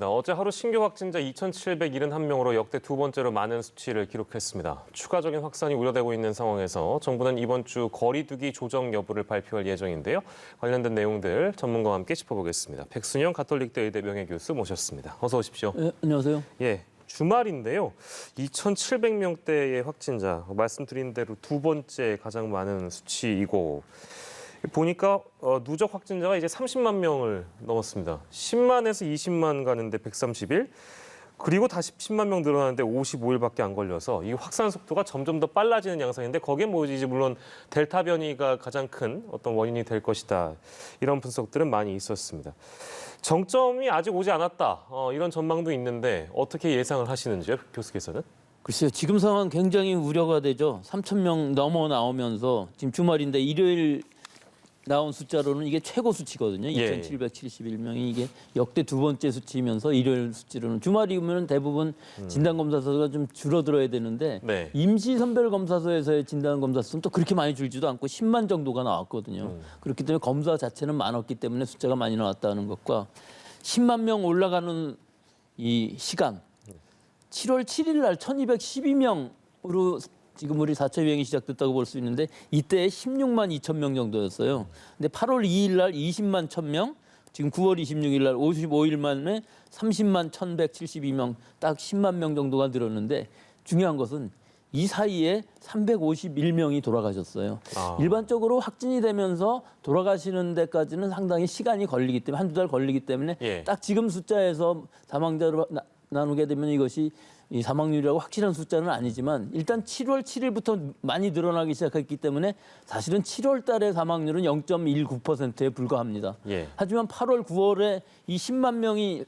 그렇습니다. 어제 하루 신규 확진자 2,771명으로 역대 두 번째로 많은 수치를 기록했습니다. 추가적인 확산이 우려되고 있는 상황에서 정부는 이번 주 거리 두기 조정 여부를 발표할 예정인데요. 관련된 내용들 전문가와 함께 짚어보겠습니다. 백순영 가톨릭대 의대 명예교수 모셨습니다. 어서 오십시오. 네, 안녕하세요. 예, 주말인데요. 2,700명대의 확진자, 말씀드린 대로 두 번째 가장 많은 수치이고 보니까 누적 확진자가 이제 30만 명을 넘었습니다. 10만에서 20만 가는데 130일, 그리고 다시 10만 명 늘어나는데 55일밖에 안 걸려서 이 확산 속도가 점점 더 빨라지는 양상인데 거기에 뭐 이제 물론 델타 변이가 가장 큰 어떤 원인이 될 것이다. 이런 분석들은 많이 있었습니다. 정점이 아직 오지 않았다. 이런 전망도 있는데 어떻게 예상을 하시는지요, 교수께서는? 글쎄요, 지금 상황 굉장히 우려가 되죠. 3,000명 넘어 나오면서 지금 주말인데 일요일 나온 숫자로는 이게 최고 수치거든요. 예. 2,771명이 이게 역대 두 번째 수치이면서 일요일 수치로는 주말이면 대부분 진단검사수가 좀 줄어들어야 되는데 네. 임시선별검사소에서의 진단검사 수는 또 그렇게 많이 줄지도 않고 10만 정도가 나왔거든요. 그렇기 때문에 검사 자체는 많았기 때문에 숫자가 많이 나왔다는 것과 10만 명 올라가는 이 시간 7월 7일 날 1,212명으로 지금 우리 4차 유행이 시작됐다고 볼 수 있는데 이때 16만 2천 명 정도였어요. 근데 8월 2일 날 20만 1,000명, 지금 9월 26일 날 55일 만에 30만 1,172명, 딱 10만 명 정도가 늘었는데 중요한 것은 이 사이에 351명이 돌아가셨어요. 일반적으로 확진이 되면서 돌아가시는 데까지는 상당히 시간이 걸리기 때문에 한두 달 걸리기 때문에 예. 딱 지금 숫자에서 사망자로 나누게 되면 이것이 이 사망률이라고 확실한 숫자는 아니지만 일단 7월 7일부터 많이 늘어나기 시작했기 때문에 사실은 7월 달의 사망률은 0.19%에 불과합니다. 예. 하지만 8월, 9월에 이 10만 명이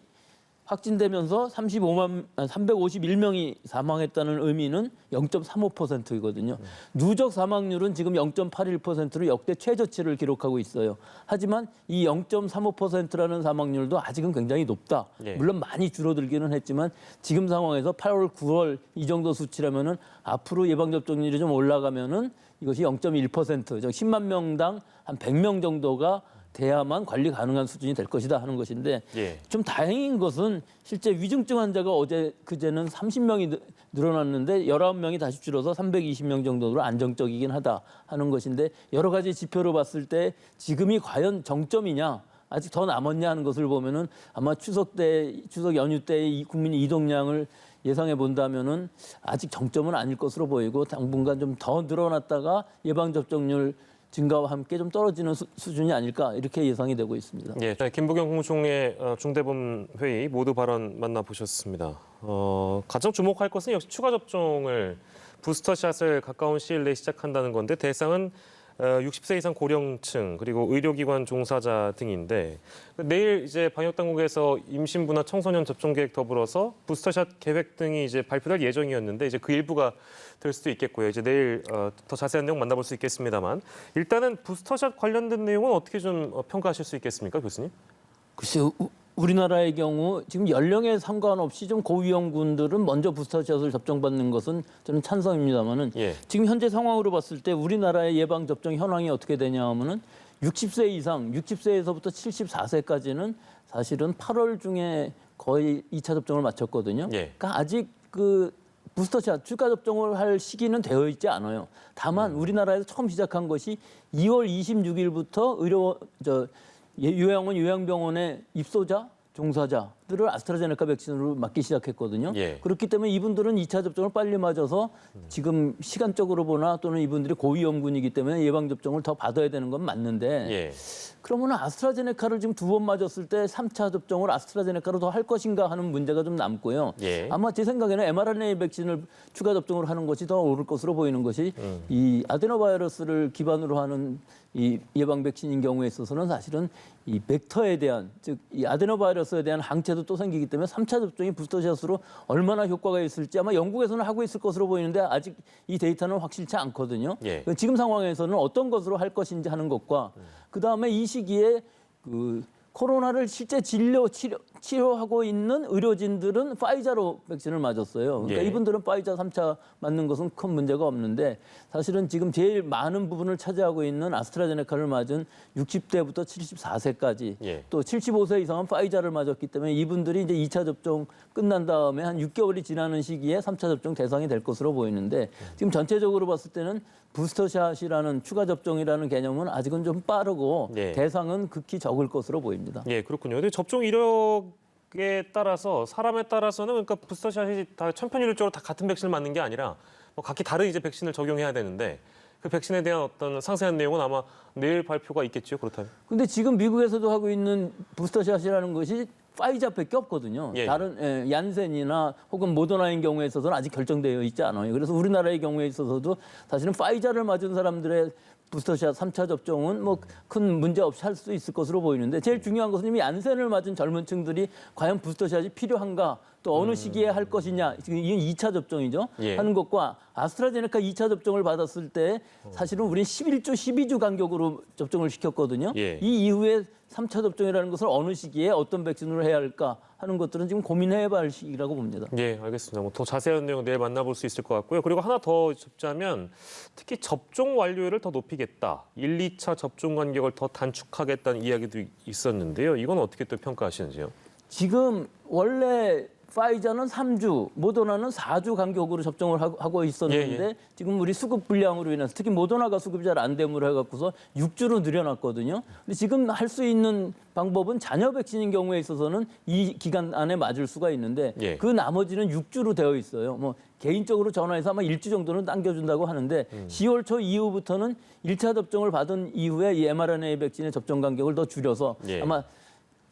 확진되면서 351명이 사망했다는 의미는 0.35%이거든요. 누적 사망률은 지금 0.81%로 역대 최저치를 기록하고 있어요. 하지만 이 0.35%라는 사망률도 아직은 굉장히 높다. 예. 물론 많이 줄어들기는 했지만 지금 상황에서 8월, 9월 이 정도 수치라면은 앞으로 예방접종률이 좀 올라가면은 이것이 0.1%, 즉 10만 명당 한 100명 정도가 돼야만 관리 가능한 수준이 될 것이다 하는 것인데 예. 좀 다행인 것은 실제 위중증 환자가 그제는 30명이 늘어났는데 19명이 다시 줄어서 320명 정도로 안정적이긴 하다 하는 것인데 여러 가지 지표로 봤을 때 지금이 과연 정점이냐 아직 더 남았냐 하는 것을 보면은 아마 추석 연휴 때 이 국민 이동량을 예상해 본다면은 아직 정점은 아닐 것으로 보이고 당분간 좀 더 늘어났다가 예방접종률 증가와 함께 좀 떨어지는 수준이 아닐까 이렇게 예상이 되고 있습니다. 예, 김부겸 국무총리의 중대본 회의 모두 발언 만나보셨습니다. 가장 주목할 것은 역시 추가 접종을 부스터샷을 가까운 시일 내에 시작한다는 건데 대상은 60세 이상 고령층 그리고 의료기관 종사자 등인데 내일 이제 방역당국에서 임신부나 청소년 접종 계획 더불어서 부스터샷 계획 등이 이제 발표될 예정이었는데 이제 그 일부가 될 수도 있겠고요. 이제 내일 더 자세한 내용 만나볼 수 있겠습니다만 일단은 부스터샷 관련된 내용은 어떻게 좀 평가하실 수 있겠습니까, 교수님? 글쎄요. 우리나라의 경우 지금 연령에 상관없이 좀 고위험군들은 먼저 부스터샷을 접종받는 것은 저는 찬성입니다만은 예. 지금 현재 상황으로 봤을 때 우리나라의 예방 접종 현황이 어떻게 되냐 하면은 60세 이상, 60세에서부터 74세까지는 사실은 8월 중에 거의 2차 접종을 마쳤거든요. 예. 그러니까 아직 그 부스터샷 추가 접종을 할 시기는 되어 있지 않아요. 다만 우리나라에서 처음 시작한 것이 2월 26일부터 요양병원의 입소자, 종사자들을 아스트라제네카 백신으로 맞기 시작했거든요. 예. 그렇기 때문에 이분들은 2차 접종을 빨리 맞아서 지금 시간적으로 보나 또는 이분들이 고위험군이기 때문에 예방접종을 더 받아야 되는 건 맞는데 예. 그러면 아스트라제네카를 지금 2번 맞았을 때 3차 접종을 아스트라제네카로 더 할 것인가 하는 문제가 좀 남고요. 예. 아마 제 생각에는 mRNA 백신을 추가 접종을 하는 것이 더 옳을 것으로 보이는 것이 이 아데노바이러스를 기반으로 하는 이 예방 백신인 경우에 있어서는 사실은 이 벡터에 대한 즉 이 아데노바이러스에 대한 항체도 또 생기기 때문에 3차 접종이 부스터샷으로 얼마나 효과가 있을지 아마 영국에서는 하고 있을 것으로 보이는데 아직 이 데이터는 확실치 않거든요. 예. 지금 상황에서는 어떤 것으로 할 것인지 하는 것과 그다음에 이 시기에 그 코로나를 실제 치료하고 있는 의료진들은 파이자로 백신을 맞았어요. 그러니까 예. 이분들은 파이자 3차 맞는 것은 큰 문제가 없는데 사실은 지금 제일 많은 부분을 차지하고 있는 아스트라제네카를 맞은 60대부터 74세까지 예. 또 75세 이상은 파이자를 맞았기 때문에 이분들이 이제 2차 접종 끝난 다음에 한 6개월이 지나는 시기에 3차 접종 대상이 될 것으로 보이는데 지금 전체적으로 봤을 때는 부스터샷이라는 추가 접종이라는 개념은 아직은 좀 빠르고 예. 대상은 극히 적을 것으로 보입니다. 예, 그렇군요. 근데 접종 이력에 따라서 사람에 따라서는 그러니까 부스터샷이 다 천편일률적으로 다 같은 백신을 맞는 게 아니라 뭐 각기 다른 이제 백신을 적용해야 되는데 그 백신에 대한 어떤 상세한 내용은 아마 내일 발표가 있겠죠. 그렇다면. 근데 지금 미국에서도 하고 있는 부스터샷이라는 것이 파이자밖에 없거든요. 예. 다른 얀센이나 혹은 모더나인 경우에 있어서는 아직 결정되어 있지 않아요. 그래서 우리나라의 경우에 있어서도 사실은 파이자를 맞은 사람들의 부스터샷 3차 접종은 뭐 큰 문제 없이 할 수 있을 것으로 보이는데 제일 중요한 것은 이미 얀센을 맞은 젊은 층들이 과연 부스터샷이 필요한가 또 어느 시기에 할 것이냐 지금 이건 2차 접종이죠. 예. 하는 것과 아스트라제네카 2차 접종을 받았을 때 사실은 우리는 11주, 12주 간격으로 접종을 시켰거든요. 예. 이 이후에 3차 접종이라는 것을 어느 시기에 어떤 백신으로 해야 할까 하는 것들은 지금 고민해봐야 할 시기라고 봅니다. 예, 알겠습니다. 뭐 더 자세한 내용 내일 만나볼 수 있을 것 같고요. 그리고 하나 더 짚자면 특히 접종 완료율을 더 높이겠다. 1, 2차 접종 간격을 더 단축하겠다는 이야기도 있었는데요. 이건 어떻게 또 평가하시는지요? 지금 원래 파이자는 3주, 모더나는 4주 간격으로 접종을 하고 있었는데 예, 예. 지금 우리 수급 불량으로 인해서 특히 모더나가 수급이 잘 안 됨으로 해갖고서 6주로 늘려놨거든요. 근데 지금 할 수 있는 방법은 자녀 백신인 경우에 있어서는 이 기간 안에 맞을 수가 있는데 예. 그 나머지는 6주로 되어 있어요. 뭐 개인적으로 전화해서 아마 1주 정도는 당겨준다고 하는데 10월 초 이후부터는 1차 접종을 받은 이후에 이 mRNA 백신의 접종 간격을 더 줄여서 예. 아마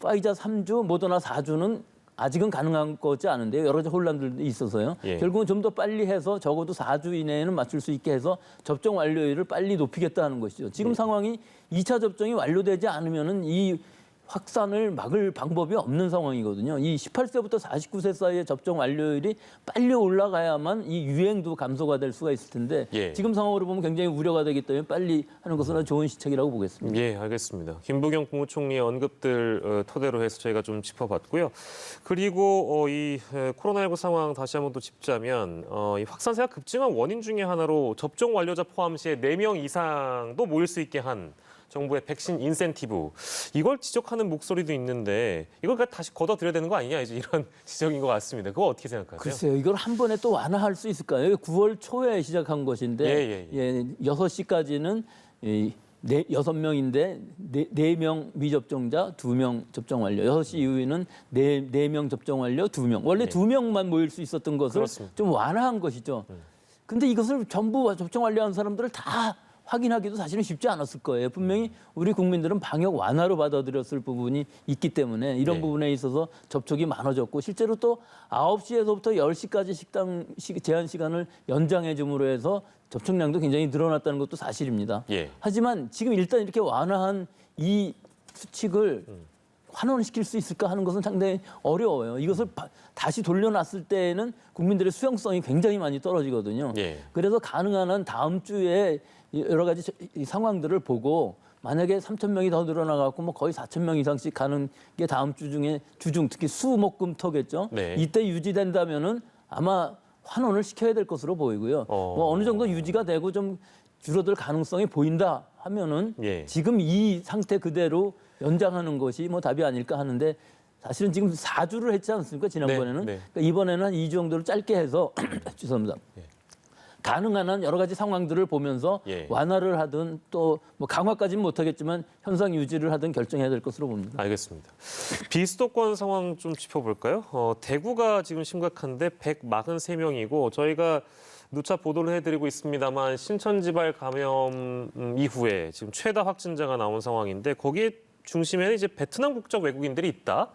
파이자 3주, 모더나 4주는 아직은 가능한 거지 않은데요. 여러 가지 혼란들도 있어서요. 예. 결국은 좀 더 빨리 해서 적어도 4주 이내에는 맞출 수 있게 해서 접종 완료율을 빨리 높이겠다는 것이죠. 지금 상황이 2차 접종이 완료되지 않으면은 이 확산을 막을 방법이 없는 상황이거든요. 이 18세부터 49세 사이의 접종 완료율이 빨리 올라가야만 이 유행도 감소가 될 수가 있을 텐데 예. 지금 상황으로 보면 굉장히 우려가 되기 때문에 빨리 하는 것은 좋은 시책이라고 보겠습니다. 예, 알겠습니다. 김부겸 국무총리의 언급들 토대로 해서 저희가 좀 짚어봤고요. 그리고 이 코로나19 상황 다시 한번 또 짚자면 이 확산세가 급증한 원인 중에 하나로 접종 완료자 포함 시에 4명 이상도 모일 수 있게 한 정부의 백신 인센티브 이걸 지적하는 목소리도 있는데 이걸 다시 걷어들여야 되는 거 아니냐 이제 이런 지적인 것 같습니다. 그거 어떻게 생각하세요? 글쎄요. 이걸 한 번에 또 완화할 수 있을까요? 9월 초에 시작한 것인데 6시까지는 6명인데 4명 미접종자, 2명 접종 완료. 6시 이후에는 4명 접종 완료, 2명. 원래 2명만 모일 수 있었던 것을 그렇습니다. 좀 완화한 것이죠. 근데 이것을 전부 접종 완료한 사람들을 다 확인하기도 사실은 쉽지 않았을 거예요. 분명히 우리 국민들은 방역 완화로 받아들였을 부분이 있기 때문에 이런 네. 부분에 있어서 접촉이 많아졌고 실제로 또 9시에서부터 10시까지 식당 제한 시간을 연장해 줌으로 해서 접촉량도 굉장히 늘어났다는 것도 사실입니다. 예. 하지만 지금 일단 이렇게 완화한 이 수칙을 환원시킬 수 있을까 하는 것은 상당히 어려워요. 이것을 다시 돌려놨을 때에는 국민들의 수용성이 굉장히 많이 떨어지거든요. 예. 그래서 가능한 한 다음 주에 여러 가지 이 상황들을 보고 만약에 3,000명이 더 늘어나갖고 뭐 거의 4,000명 이상씩 가는 게 다음 주 중에 주중 특히 수목금토겠죠. 네. 이때 유지된다면은 아마 환원을 시켜야 될 것으로 보이고요. 뭐 어느 정도 유지가 되고 좀 줄어들 가능성이 보인다 하면은 예. 지금 이 상태 그대로 연장하는 것이 뭐 답이 아닐까 하는데 사실은 지금 4주를 했지 않습니까? 지난번에는. 네. 그러니까 이번에는 한 2주 정도를 짧게 해서 죄송합니다. 가능한 한 여러 가지 상황들을 보면서 예. 완화를 하든 또 뭐 강화까지는 못하겠지만 현상 유지를 하든 결정해야 될 것으로 봅니다. 알겠습니다. 비수도권 상황 좀 짚어볼까요? 대구가 지금 심각한데 143명이고 저희가 누차 보도를 해드리고 있습니다만 신천지발 감염 이후에 지금 최다 확진자가 나온 상황인데 거기에 중심에는 이제 베트남 국적 외국인들이 있다.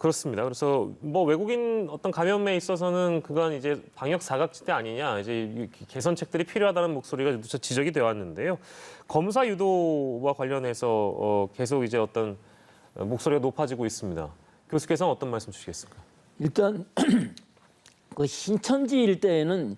그렇습니다. 그래서 뭐 외국인 어떤 감염에 있어서는 그건 이제 방역 사각지대 아니냐, 이제 개선책들이 필요하다는 목소리가 누차 지적이 되어 왔는데요. 검사 유도와 관련해서 계속 이제 어떤 목소리가 높아지고 있습니다. 교수께서는 어떤 말씀 주시겠습니까? 일단 그 신천지 일대에는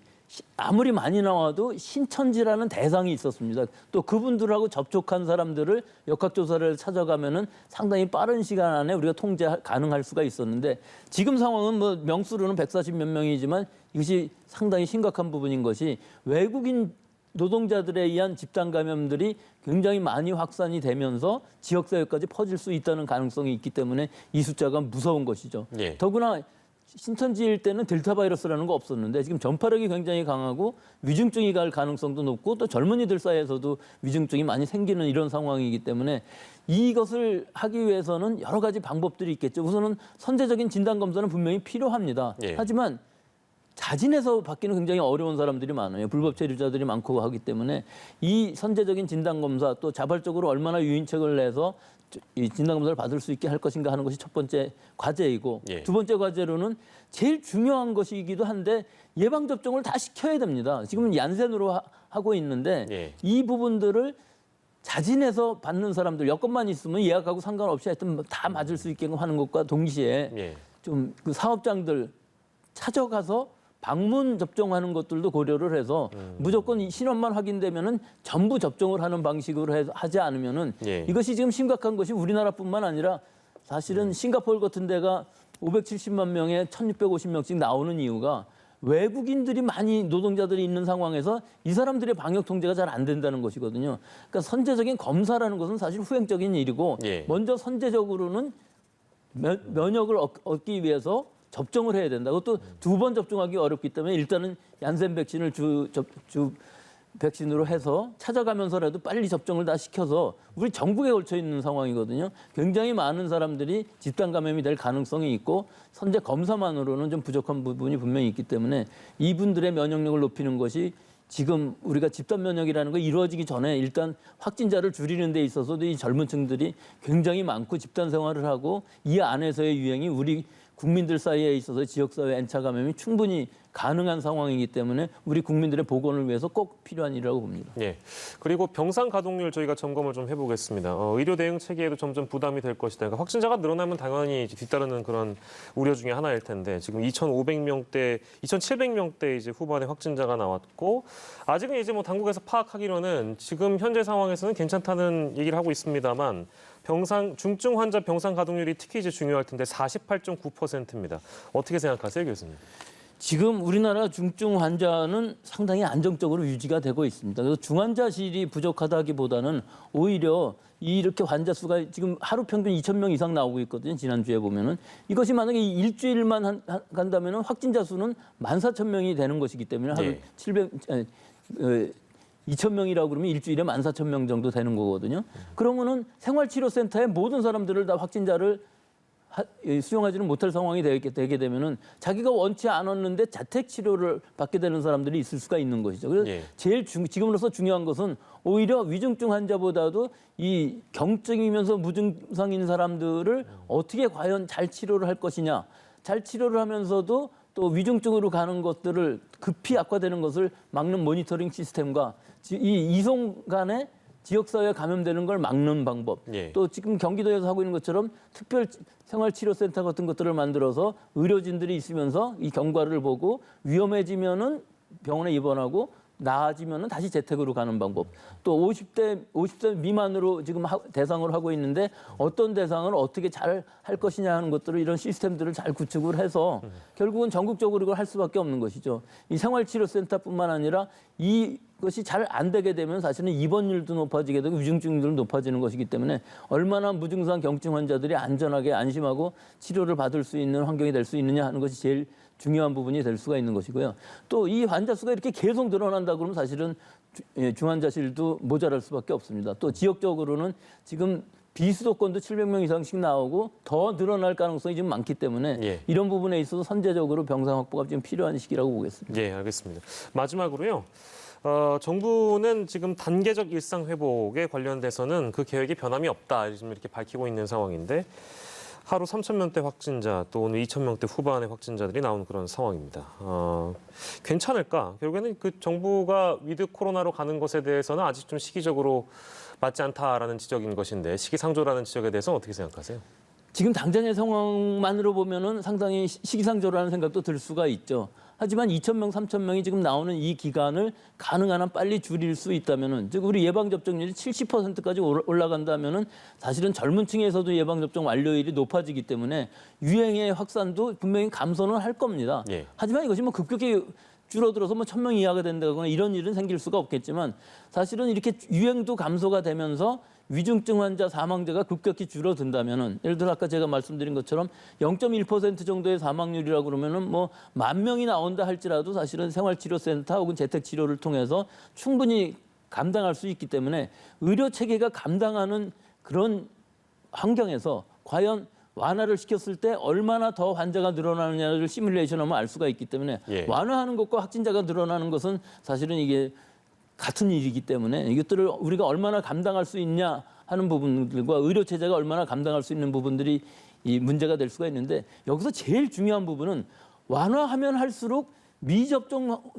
아무리 많이 나와도 신천지라는 대상이 있었습니다. 또 그분들하고 접촉한 사람들을 역학조사를 찾아가면은 상당히 빠른 시간 안에 우리가 통제 가능할 수가 있었는데 지금 상황은 뭐 명수로는 140몇 명이지만 이것이 상당히 심각한 부분인 것이 외국인 노동자들에 의한 집단 감염들이 굉장히 많이 확산이 되면서 지역사회까지 퍼질 수 있다는 가능성이 있기 때문에 이 숫자가 무서운 것이죠. 예. 더구나 신천지일 때는 델타 바이러스라는 거 없었는데 지금 전파력이 굉장히 강하고 위중증이 갈 가능성도 높고 또 젊은이들 사이에서도 위중증이 많이 생기는 이런 상황이기 때문에 이것을 하기 위해서는 여러 가지 방법들이 있겠죠. 우선은 선제적인 진단검사는 분명히 필요합니다. 예. 하지만 자진해서 받기는 굉장히 어려운 사람들이 많아요. 불법 체류자들이 많고 하기 때문에 이 선제적인 진단검사 또 자발적으로 얼마나 유인책을 내서 이 진단검사를 받을 수 있게 할 것인가 하는 것이 첫 번째 과제이고 예. 두 번째 과제로는 제일 중요한 것이기도 한데 예방접종을 다 시켜야 됩니다. 지금은 얀센으로 하고 있는데 예. 이 부분들을 자진해서 받는 사람들 여건만 있으면 예약하고 상관없이 하여튼 다 맞을 수 있게 하는 것과 동시에 예. 좀 그 사업장들 찾아가서 방문 접종하는 것들도 고려를 해서 무조건 이 신원만 확인되면은 전부 접종을 하는 방식으로 하지 않으면은 예. 이것이 지금 심각한 것이 우리나라뿐만 아니라 사실은 싱가포르 같은 데가 570만 명에 1,650명씩 나오는 이유가 외국인들이 많이 노동자들이 있는 상황에서 이 사람들의 방역 통제가 잘 안 된다는 것이거든요. 그러니까 선제적인 검사라는 것은 사실 후행적인 일이고 예. 먼저 선제적으로는 면역을 얻기 위해서 접종을 해야 된다. 그것도 두 번 접종하기 어렵기 때문에 일단은 얀센 백신을 주 백신으로 해서 찾아가면서라도 빨리 접종을 다 시켜서 우리 전국에 걸쳐 있는 상황이거든요. 굉장히 많은 사람들이 집단 감염이 될 가능성이 있고 선제 검사만으로는 좀 부족한 부분이 분명히 있기 때문에 이분들의 면역력을 높이는 것이 지금 우리가 집단 면역이라는 거 이루어지기 전에 일단 확진자를 줄이는 데 있어서도 이 젊은 층들이 굉장히 많고 집단 생활을 하고 이 안에서의 유행이 우리 국민들 사이에 있어서 지역사회 N차 감염이 충분히 가능한 상황이기 때문에 우리 국민들의 보건을 위해서 꼭 필요한 일이라고 봅니다. 예. 그리고 병상 가동률 저희가 점검을 좀 해보겠습니다. 의료 대응 체계에도 점점 부담이 될 것이다. 그러니까 확진자가 늘어나면 당연히 뒤따르는 그런 우려 중에 하나일 텐데 지금 2,500명대, 2,700명대 이제 후반에 확진자가 나왔고 아직은 이제 뭐 당국에서 파악하기로는 지금 현재 상황에서는 괜찮다는 얘기를 하고 있습니다만 중증 환자 병상 가동률이 특히 이제 중요할 텐데 48.9%입니다. 어떻게 생각하세요, 교수님? 지금 우리나라 중증 환자는 상당히 안정적으로 유지가 되고 있습니다. 그래서 중환자실이 부족하다기보다는 오히려 이렇게 환자 수가 지금 하루 평균 2,000명 이상 나오고 있거든요. 지난주에 보면은 이것이 만약에 일주일만 간다면은 확진자 수는 14,000명이 되는 것이기 때문에 하루 네. 2,000명이라고 그러면 일주일에 14,000명 정도 되는 거거든요. 그러면은 생활치료센터에 모든 사람들을 다 확진자를 수용하지는 못할 상황이 되게 되면은 자기가 원치 않았는데 자택 치료를 받게 되는 사람들이 있을 수가 있는 것이죠. 그래서 예. 제일 지금으로서 중요한 것은 오히려 위중증 환자보다도 이 경증이면서 무증상인 사람들을 어떻게 과연 잘 치료를 할 것이냐, 잘 치료를 하면서도 또 위중증으로 가는 것들을 급히 악화되는 것을 막는 모니터링 시스템과 이 이송 간에 지역사회에 감염되는 걸 막는 방법. 예. 또 지금 경기도에서 하고 있는 것처럼 특별 생활치료센터 같은 것들을 만들어서 의료진들이 있으면서 이 경과를 보고 위험해지면은 병원에 입원하고 나아지면은 다시 재택으로 가는 방법. 또 50대 미만으로 지금 대상으로 하고 있는데 어떤 대상을 어떻게 잘 할 것이냐 하는 것들을 이런 시스템들을 잘 구축을 해서 결국은 전국적으로 이걸 할 수밖에 없는 것이죠. 이 생활치료센터뿐만 아니라 이것이 잘 안 되게 되면 사실은 입원율도 높아지게 되고 위중증률도 높아지는 것이기 때문에 얼마나 무증상 경증 환자들이 안전하게 안심하고 치료를 받을 수 있는 환경이 될 수 있느냐 하는 것이 제일 중요한 부분이 될 수가 있는 것이고요. 또 이 환자 수가 이렇게 계속 늘어난다 그러면 사실은 중환자실도 모자랄 수밖에 없습니다. 또 지역적으로는 지금 비수도권도 700명 이상씩 나오고 더 늘어날 가능성이 지금 많기 때문에 예. 이런 부분에 있어서 선제적으로 병상 확보가 지금 필요한 시기라고 보겠습니다. 예, 알겠습니다. 마지막으로요. 정부는 지금 단계적 일상 회복에 관련돼서는 그 계획에 변함이 없다 지금 이렇게 밝히고 있는 상황인데 하루 3,000명대 확진자 또 오늘 2,000명대 후반의 확진자들이 나오는 그런 상황입니다. 괜찮을까? 결국에는 그 정부가 위드 코로나로 가는 것에 대해서는 아직 좀 시기적으로 맞지 않다라는 지적인 것인데 시기상조라는 지적에 대해서는 어떻게 생각하세요? 지금 당장의 상황만으로 보면은 상당히 시기상조라는 생각도 들 수가 있죠. 하지만 2,000명, 3,000명이 지금 나오는 이 기간을 가능한 한 빨리 줄일 수 있다면은, 즉 우리 예방 접종률이 70%까지 올라간다면은 사실은 젊은 층에서도 예방 접종 완료율이 높아지기 때문에 유행의 확산도 분명히 감소는 할 겁니다. 예. 하지만 이것이 뭐 급격히 줄어들어서 뭐 1,000명 이하가 된다거나 이런 일은 생길 수가 없겠지만 사실은 이렇게 유행도 감소가 되면서 위중증 환자 사망자가 급격히 줄어든다면은, 예를 들어 아까 제가 말씀드린 것처럼 0.1% 정도의 사망률이라고 그러면은 뭐 10,000명이 나온다 할지라도 사실은 생활치료센터 혹은 재택치료를 통해서 충분히 감당할 수 있기 때문에 의료 체계가 감당하는 그런 환경에서 과연 완화를 시켰을 때 얼마나 더 환자가 늘어나느냐를 시뮬레이션하면 알 수가 있기 때문에 예. 완화하는 것과 확진자가 늘어나는 것은 사실은 이게 같은 일이기 때문에 이것들을 우리가 얼마나 감당할 수 있냐 하는 부분들과 의료 체제가 얼마나 감당할 수 있는 부분들이 이 문제가 될 수가 있는데, 여기서 제일 중요한 부분은 완화하면 할수록 미접종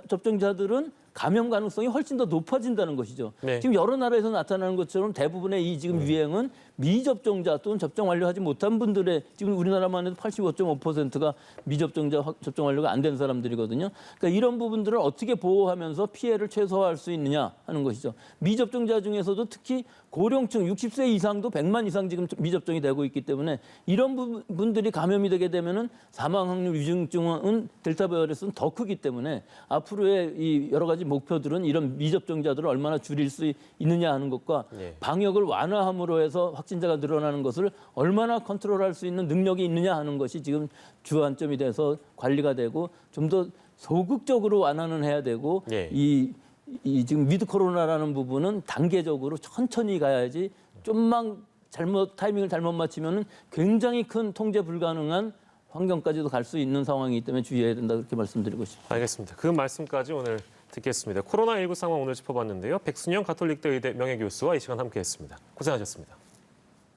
접종자들은 감염 가능성이 훨씬 더 높아진다는 것이죠. 네. 지금 여러 나라에서 나타나는 것처럼 대부분의 이 지금 유행은 미접종자 또는 접종 완료하지 못한 분들의, 지금 우리나라만 해도 85.5%가 미접종자 접종 완료가 안 된 사람들이거든요. 그러니까 이런 부분들을 어떻게 보호하면서 피해를 최소화할 수 있느냐 하는 것이죠. 미접종자 중에서도 특히 고령층 60세 이상도 100만 이상 지금 미접종이 되고 있기 때문에 이런 분들이 감염이 되게 되면은 사망 확률, 위중증은 델타 바이러스는 더 크기 때문에 앞으로의 이 여러 가지 목표들은 이런 미접종자들을 얼마나 줄일 수 있느냐 하는 것과 예. 방역을 완화함으로 해서 확진자가 늘어나는 것을 얼마나 컨트롤할 수 있는 능력이 있느냐 하는 것이 지금 주안점이 돼서 관리가 되고 좀 더 소극적으로 완화는 해야 되고, 예. 이 지금 위드 코로나라는 부분은 단계적으로 천천히 가야지, 좀만 타이밍을 잘못 맞추면은 굉장히 큰 통제 불가능한 환경까지도 갈 수 있는 상황이기 때문에 주의해야 된다, 그렇게 말씀드리고 싶습니다. 알겠습니다. 그 말씀까지 오늘 듣겠습니다. 코로나19 상황 오늘 짚어봤는데요. 백순영 가톨릭대 의대 명예교수와 이 시간 함께했습니다. 고생하셨습니다.